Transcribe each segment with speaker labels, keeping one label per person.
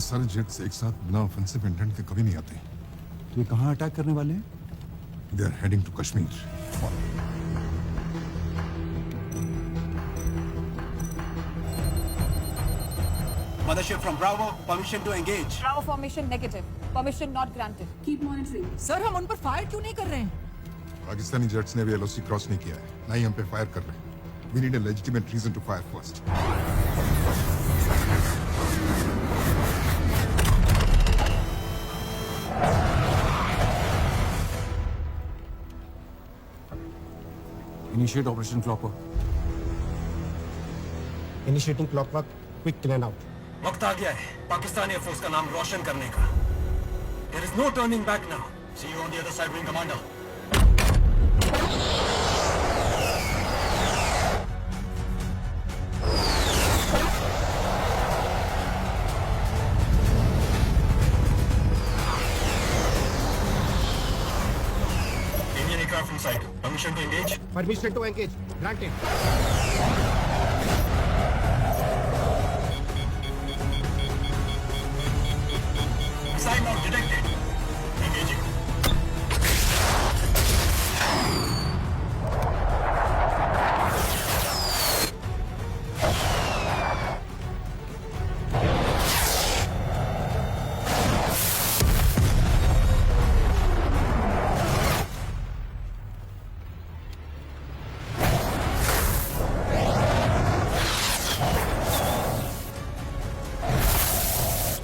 Speaker 1: सारे जेट्स एक साथ बिना ऑफेंसिव इंटेंट के कभी नहीं आते।
Speaker 2: तो ये कहाँ अटैक करने वाले हैं?
Speaker 1: They are heading to Kashmir.
Speaker 3: Mothership from Bravo, permission to engage.
Speaker 4: Bravo formation negative. Permission not granted.
Speaker 5: Keep monitoring.
Speaker 6: Sir हम उन पर फायर क्यों नहीं कर रहे हैं?
Speaker 1: पाकिस्तानी जेट्स ने भी एलओसी क्रॉस नहीं किया है, ना ही हम पे फायर कर रहे हैं। We need a legitimate reason to fire first.
Speaker 2: Initiate operation clockwork.
Speaker 7: Initiating clockwork. Quick in and out.
Speaker 3: वक्त आ गया है पाकिस्तानी एयरफोर्स का नाम रोशन करने का। There is no turning back now. See you on the other side, wing commander. Indian aircraft in sight. Permission to engage.
Speaker 7: Permission to engage. Granted.
Speaker 3: Missile not detected. Engaging.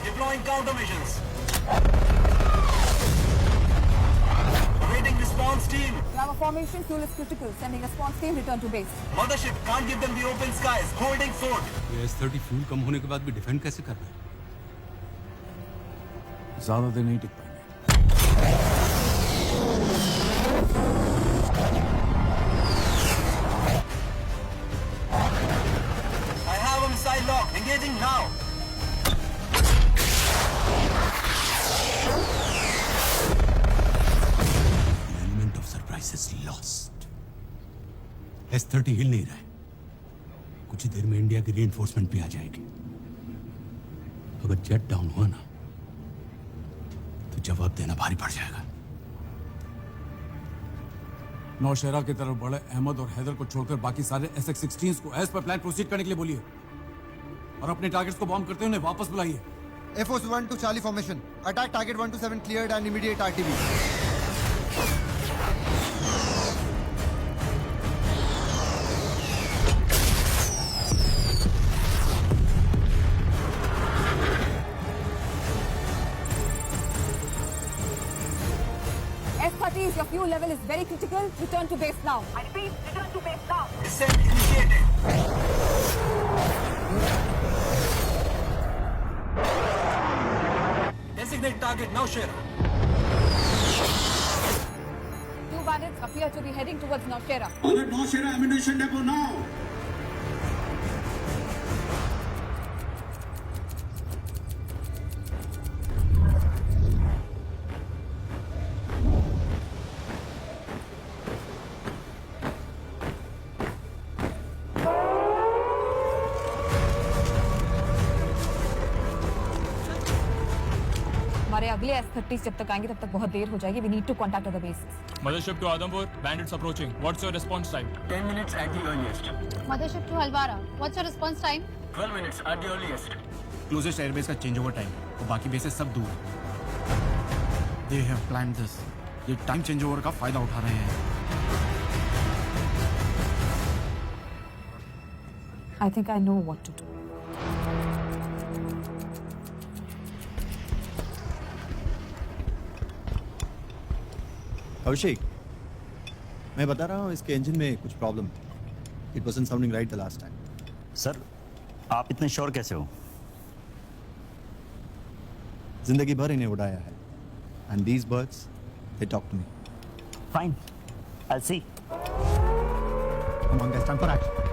Speaker 3: Deploying countermeasures. Awaiting response team.
Speaker 4: Bravo formation fuel is critical. Sending response team return to base.
Speaker 3: Mothership can't give them the open skies. Holding fort.
Speaker 2: ये S-30 fuel कम होने के बाद भी defend कैसे करना है? ज्यादा देर नहीं टिक पाएंगे।
Speaker 3: I have a missile lock. Engaging now.
Speaker 2: The element of surprise is lost. S-30 हिल नहीं रहा है। कुछ ही देर में इंडिया की रीइंफोर्समेंट भी आ जाएगी। अगर जेट डाउन हुआ ना, तो जवाब देना भारी पड़ जाएगा। नौशेरा की तरफ बढ़े अहमद और हैदर को छोड़कर बाकी सारे SX-16s को एज पर प्लान प्रोसीड करने के लिए बोलिए और अपने टारगेट्स को बॉम्ब करते हुए उन्हें वापस बुलाइए।
Speaker 8: Air Force 1 to Charlie formation. Attack target 127 cleared and immediate RTB.
Speaker 4: S-30s, your fuel level is very critical. Return to base now. I repeat, return to base now.
Speaker 3: Descent initiated. Designate target now, Shera.
Speaker 4: Two bandits appear to be heading towards Nowshera.
Speaker 9: Alert Nowshera ammunition depot now.
Speaker 4: हमारे अगले S-30s जब तक आएंगे तब तक बहुत देर हो जाएगी. We need to contact other bases.
Speaker 10: Mothership to Adhampur, bandits approaching. What's your response time?
Speaker 3: 10 minutes at the earliest.
Speaker 5: Mothership to Halwara. What's your response time?
Speaker 3: 12 minutes at the earliest.
Speaker 7: Closest airbase का change over time. और बाकी bases सब दूर. They have planned this. ये time change over का फायदा उठा रहे हैं.
Speaker 4: I think I know what to do.
Speaker 11: अभिषेक, मैं बता रहा हूँ इसके इंजन में कुछ प्रॉब्लम है। It wasn't sounding right the last time.
Speaker 12: Sir, आप इतने श्योर कैसे हो?
Speaker 11: जिंदगी भर इन्हें उड़ाया है। And these birds, they talk to me.
Speaker 12: Fine, I will see.
Speaker 7: Come on guys, time for action.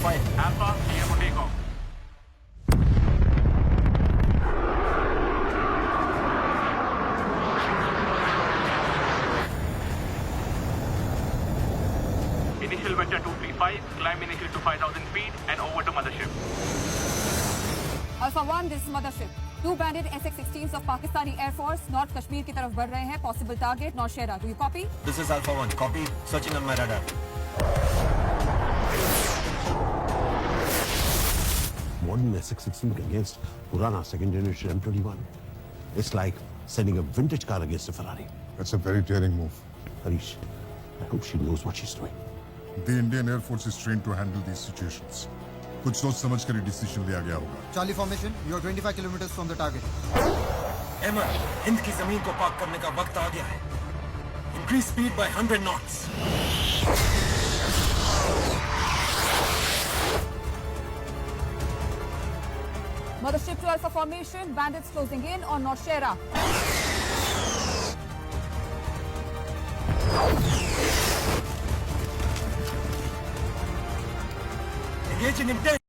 Speaker 3: fine.
Speaker 9: Alpha, clear for takeoff. Initial vector 235, climb initially to 5,000 feet and over to mothership.
Speaker 4: Alpha 1, this is Mothership. Two bandit SX-16s of Pakistani Air Force North Kashmir की तरफ बढ़ रहे हैं. Possible target Nौshera. Do you copy?
Speaker 3: This is Alpha 1. Copy. Searching on my radar.
Speaker 9: Modern SX-16 against Purana second generation M21. It's like sending a vintage car against a Ferrari.
Speaker 1: That's a very daring move.
Speaker 9: Harish, I hope she knows what she's doing.
Speaker 1: The Indian Air Force is trained to handle these situations. कुछ सोच समझ कर decision लिया गया होगा.
Speaker 8: Charlie formation, you are 25 kilometers from the target.
Speaker 3: Emma, Hind की जमीन को पाक करने का वक्त आ गया है. Increase speed by 100 knots.
Speaker 4: Mothership to Alpha formation. Bandits closing in on Nौshera.
Speaker 3: Engaging intent.